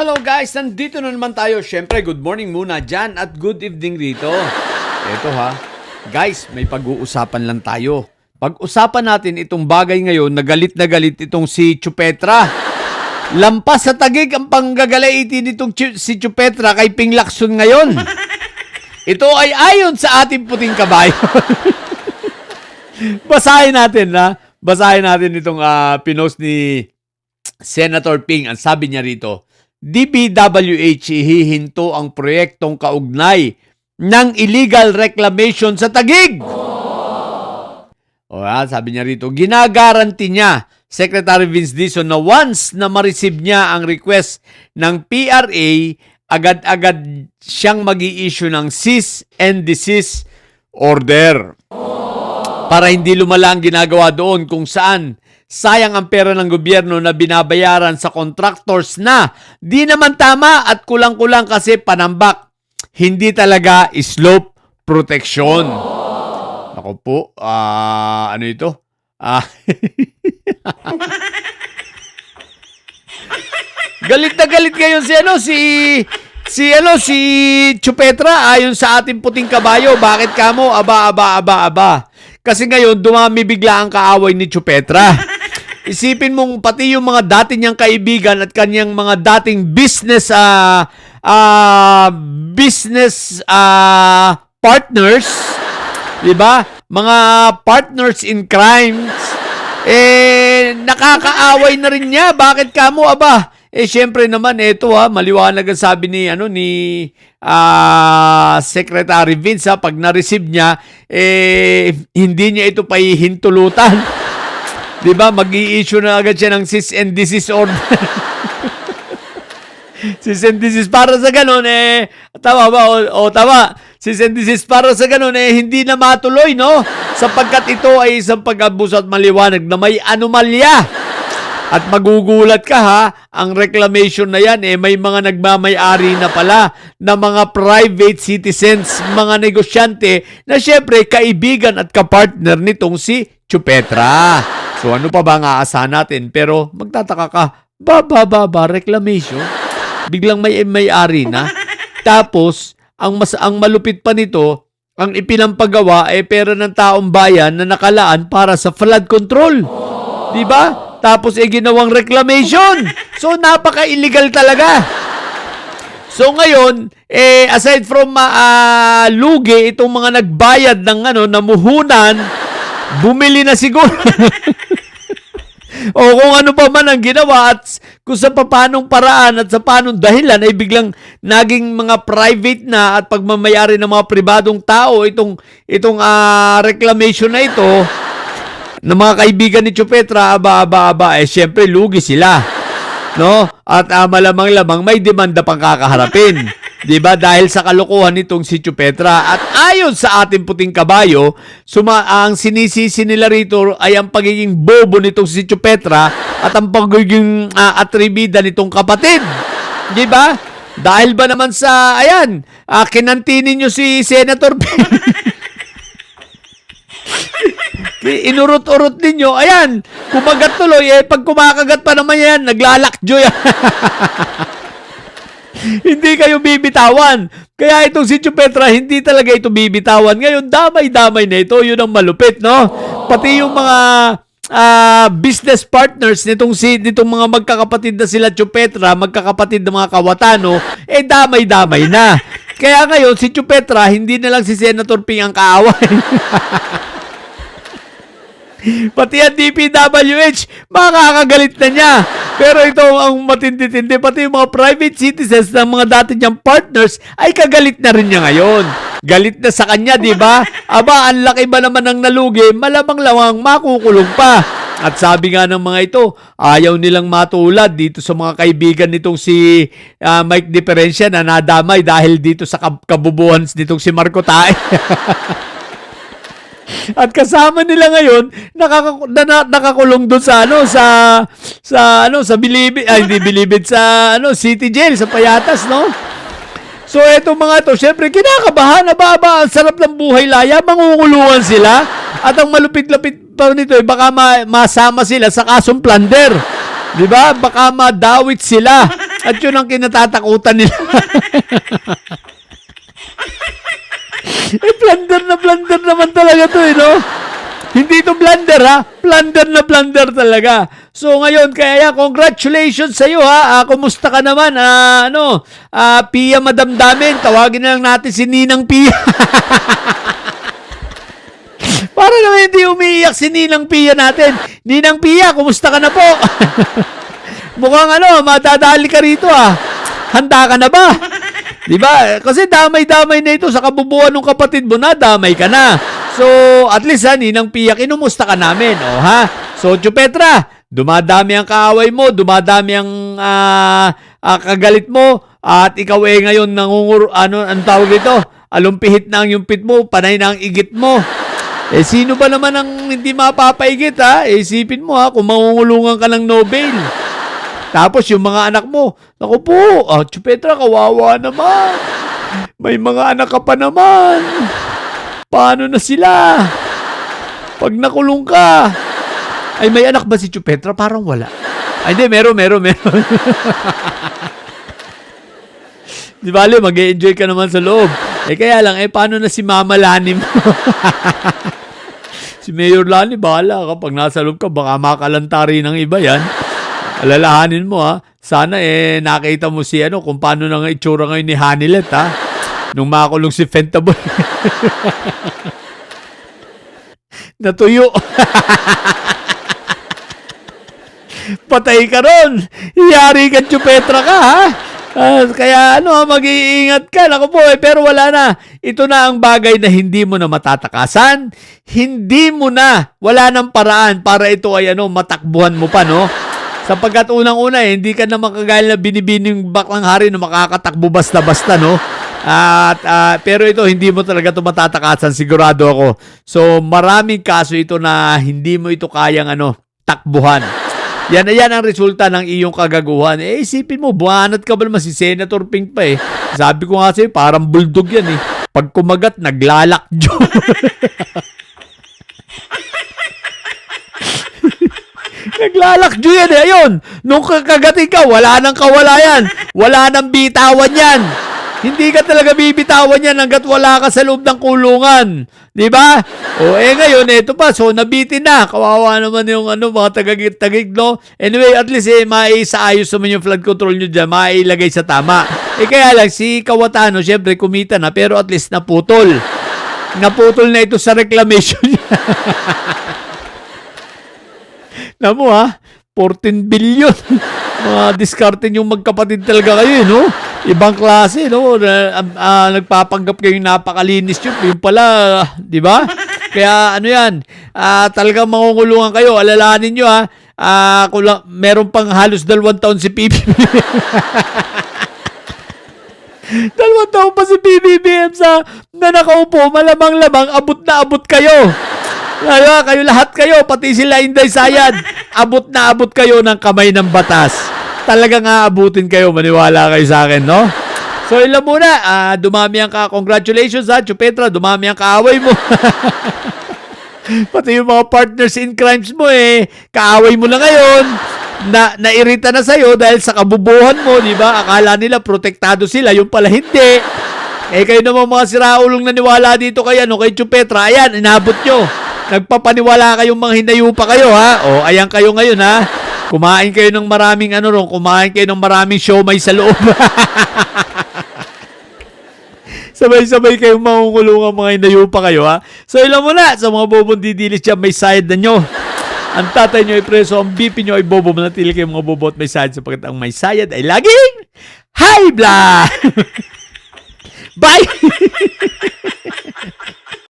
Hello guys! Nandito na naman tayo. Siyempre, good morning muna dyan at good evening rito. Eto ha. Guys, may pag-uusapan lang tayo. Pag-usapan natin itong bagay ngayon na galit itong si Chupetra. Lampas sa tagig ang panggagalaiti nitong si Chupetra kay Ping Lacson ngayon. Ito ay ayon sa ating puting kabayo. Basahin natin ha. Basahin natin itong pinost ni Senator Ping. Ang sabi niya rito, DPWH hihinto ang proyektong kaugnay ng illegal reclamation sa Taguig. Sabi niya rito, ginagaranti niya, Secretary Vince Dizon, na once na ma-receive niya ang request ng PRA, agad-agad siyang mag-i-issue ng cease and desist order. Para hindi lumala ang ginagawa doon kung saan sayang ang pera ng gobyerno na binabayaran sa contractors na di naman tama at kulang-kulang kasi panambak. Hindi talaga slope protection. Ako po, ano ito? Galit na galit ngayon si Chupetra ayon sa ating puting kabayo. Bakit kamo? Aba. Kasi ngayon, dumami bigla ang kaaway ni Chupetra. Isipin mong pati yung mga dati niyang kaibigan at kanyang mga dating business partners, di ba? Mga partners in crimes, nakakaaway na rin niya. Bakit kamo? Aba, syempre naman, ito maliwanag ang sabi ni Secretary Vince, pag na-receive niya, hindi niya ito pahihintulutan. Diba? Mag-i-issue na agad siya ng cease and desist order. Cease and desist para sa ganun, tama ba? Tama. Cease and desist para sa ganun, hindi na matuloy, no? Sapagkat ito ay isang pag-abuso at maliwanag na may anomalya. At magugulat ka ang reclamation na yan, may mga nagmamay-ari na pala na mga private citizens, mga negosyante na syempre kaibigan at kapartner nitong si Chupetra. So ano pa ba ang aasahan natin? Pero magtataka ka, reclamation? Biglang may-ari na. Tapos, ang malupit pa nito, ang ipinampagawa ay pera ng taong bayan na nakalaan para sa flood control. Diba? Tapos ginawang reclamation. So napaka-illegal talaga. So ngayon, aside from lugi, itong mga nagbayad ng namuhunan, bumili na siguro. O kung ano pa man ang ginawa at kung sa papanong paraan at sa panong dahilan ay biglang naging mga private na at pagmamayari ng mga pribadong tao itong reclamation na ito ng mga kaibigan ni Chupetra, syempre lugi sila. No? At malamang-lamang may demanda pang kakaharapin. Diba? Dahil sa kalokohan nitong si Chupetra. At ayon sa ating puting kabayo, ang sinisisi nila rito ay ang pagiging bobo nitong si Chupetra at ang pagiging atribida nitong kapatid. Diba? Dahil ba naman sa, kinantinin nyo si Senator inurot-urot ninyo, kumagat tuloy, pag kumakagat pa naman yan, naglalakjo yan. Hindi kayo bibitawan. Kaya itong si Chupetra, hindi talaga ito bibitawan. Ngayon, damay-damay na ito. Yun ang malupit, no? Pati yung mga business partners nitong mga magkakapatid na sila Chupetra, magkakapatid na mga Kawatano, damay-damay na. Kaya ngayon, si Chupetra, hindi na lang si Senator Ping ang kaaway. Pati ang DPWH, makakagalit na niya. Pero ito ang matindi-tindi. Pati yung mga private citizens ng mga dati niyang partners ay kagalit na rin niya ngayon. Galit na sa kanya, di ba? Aba, ang laki ba naman ng nalugi? Malamang-lamang makukulong pa. At sabi nga ng mga ito, ayaw nilang matulad dito sa mga kaibigan nitong si Mike Diferencia na nadamay dahil dito sa kabubuhan nitong si Marco Tae. At kasama nila ngayon nakakulong doon sa Bilibid, hindi Bilibid, sa City Jail sa Payatas, no? So etong mga to, syempre kinakabahan, ang sarap ng buhay laya, mangunguluhan sila. At ang malupit-lapit pa nito, baka masama sila sa kasong plunder. 'Di ba? Baka madawit sila. At yun ang kinatatakutan nila. Blunder naman talaga to, no? Hindi to blunder, ha? Blunder talaga. So ngayon, kaya congratulations sa iyo, ha? Kumusta ka naman? Pia madamdamin. Tawagin na lang natin si Ninang Pia. Para naman hindi umiiyak si Ninang Pia natin. Ninang Pia, kumusta ka na po? Mukhang madadali ka rito, ha? Handa ka na ba? Diba? Kasi damay-damay na ito sa kabubuan ng kapatid mo na, damay ka na. So, at least Ninang Pia, kinumusta ka namin, ha? So, Chupetra, dumadami ang kaaway mo, dumadami ang kagalit mo, at ikaw ngayon ang tawag dito, alumpihit na ang yumpit mo, panay na ang igit mo. Sino ba naman ang hindi mapapaigit, ha? Isipin mo, kung mangungulungan ka ng Nobel. Tapos yung mga anak mo, naku po, Chupetra, kawawa naman. May mga anak ka pa naman. Paano na sila? Pag nakulong ka. Ay, may anak ba si Chupetra? Parang wala. Ay, hindi, meron. Di bale, mag-e-enjoy ka naman sa loob. Kaya lang, paano na si Mama Lani mo? Si Mayor Lani, bahala ka. Pag nasa loob ka, baka makalantari ng iba yan. Alalahanin mo, sana nakita mo si kung paano na nga itsura ngayon ni Hanilet, nung makulong si Fentaboy. Natuyo. Patay ka ron. Yari ka, Chupetra ka, ha? Kaya mag-iingat ka. Naku po, pero wala na. Ito na ang bagay na hindi mo na matatakasan. Hindi mo na. Wala nang paraan para ito ay matakbuhan mo pa, no? Sapagkat unang-una, hindi ka na makagaya na binibining baklang hari na makakatakbo basta-basta, no? Pero ito, hindi mo talaga ito matatakasan, sigurado ako. So, maraming kaso ito na hindi mo ito kayang takbuhan. Yan ang resulta ng iyong kagaguhan. Isipin mo, buwanat ka ba naman si Senator Ping pa, Sabi ko nga sa'yo, parang bulldog yan, Pag kumagat, naglalakjo. Naglalakjo yan, Ayun, nung kagating ka, wala nang kawalayan. Wala nang bitawan yan. Hindi ka talaga bibitawan yan hanggat wala ka sa loob ng kulungan. Di ba? Ngayon, ito pa. So, nabitin na. Kawawa naman yung mga tagagig-tagig, no? Anyway, at least, maisaayos naman yung flood control nyo dyan. Mailagay sa tama. Kaya lang, si Kawatano, syempre, kumita na. Pero at least, naputol. Naputol na ito sa reclamation niya. Namo, 14 billion. Mga diskarten yung magkapatid talaga kayo, no? Ibang klase, no? Nagpapanggap kayong napakalinis yung pala, di ba? Kaya yan, talagang mangungulungan kayo. Alalahanin nyo, meron pang halos 2 taon si PBBM. 2 taon pa si PBBM na nakaupo, malamang-lamang, abot na abot kayo. Kayo lahat kayo, pati sila Inday Sayad, abot na abot kayo ng kamay ng batas. Talagang aabutin kayo, maniwala kayo sa akin, no? So, ilan muna, dumami ang congratulations, Chupetra, dumami ang kaaway mo. Pati yung mga partners in crimes mo, kaaway mo na ngayon, nairita na sa'yo dahil sa kabubuhan mo, di ba? Akala nila protektado sila, yung pala hindi. Kayo naman mga siraulong naniwala dito kay Chupetra, ayan, inabot nyo. Nagpapaniwala kayong mga hinayupa kayo, ayan kayo ngayon, Kumain kayo ng maraming kumain kayo ng maraming siomay sa loob. Sabay-sabay kayong mangungulungan mga hinayupa kayo, So, ilan mo na sa mga bobong didilis dyan, may sayad na nyo. Ang tatay nyo ay preso, ang BP nyo ay bobo. Manatili kayong mga bobo at may sayad sapagkat ang may sayad ay laging high blood. Bye!